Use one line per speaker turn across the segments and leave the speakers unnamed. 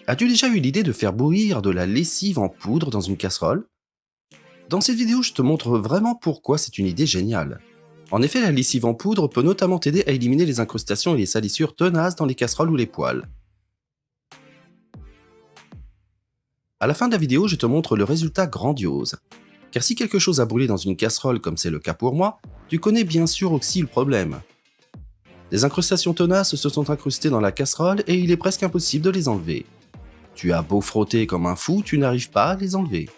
As-tu déjà eu l'idée de faire bouillir de la lessive en poudre dans une casserole? Dans cette vidéo, je te montre vraiment pourquoi c'est une idée géniale. En effet, la lessive en poudre peut notamment t'aider à éliminer les incrustations et les salissures tenaces dans les casseroles ou les poêles. À la fin de la vidéo, je te montre le résultat grandiose. Car si quelque chose a brûlé dans une casserole comme c'est le cas pour moi, tu connais bien sûr aussi le problème. Des incrustations tenaces se sont incrustées dans la casserole et il est presque impossible de les enlever. Tu as beau frotter comme un fou, tu n'arrives pas à les enlever.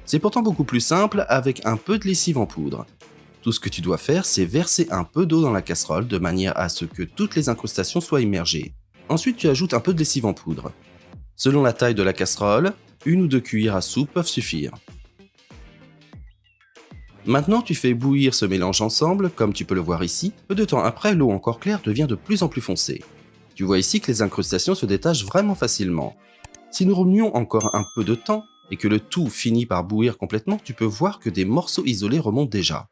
C'est pourtant beaucoup plus simple avec un peu de lessive en poudre. Tout ce que tu dois faire, c'est verser un peu d'eau dans la casserole de manière à ce que toutes les incrustations soient immergées. Ensuite, tu ajoutes un peu de lessive en poudre. Selon la taille de la casserole, 1 ou 2 cuillères à soupe peuvent suffire. Maintenant, tu fais bouillir ce mélange ensemble, comme tu peux le voir ici. Peu de temps après, l'eau encore claire devient de plus en plus foncée. Tu vois ici que les incrustations se détachent vraiment facilement. Si nous remuons encore un peu de temps, et que le tout finit par bouillir complètement, tu peux voir que des morceaux isolés remontent déjà.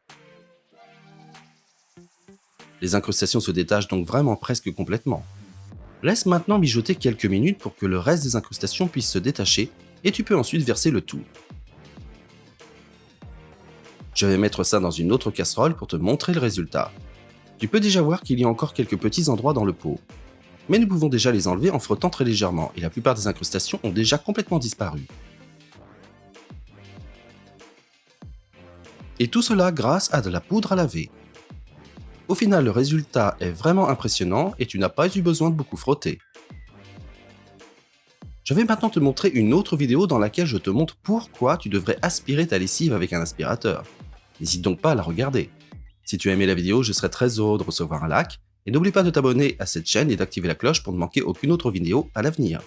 Les incrustations se détachent donc vraiment presque complètement. Laisse maintenant mijoter quelques minutes pour que le reste des incrustations puisse se détacher, et tu peux ensuite verser le tout. Je vais mettre ça dans une autre casserole pour te montrer le résultat. Tu peux déjà voir qu'il y a encore quelques petits endroits dans le pot. Mais nous pouvons déjà les enlever en frottant très légèrement, et la plupart des incrustations ont déjà complètement disparu. Et tout cela grâce à de la poudre à laver. Au final, le résultat est vraiment impressionnant et tu n'as pas eu besoin de beaucoup frotter. Je vais maintenant te montrer une autre vidéo dans laquelle je te montre pourquoi tu devrais aspirer ta lessive avec un aspirateur. N'hésite donc pas à la regarder. Si tu as aimé la vidéo, je serais très heureux de recevoir un like et n'oublie pas de t'abonner à cette chaîne et d'activer la cloche pour ne manquer aucune autre vidéo à l'avenir.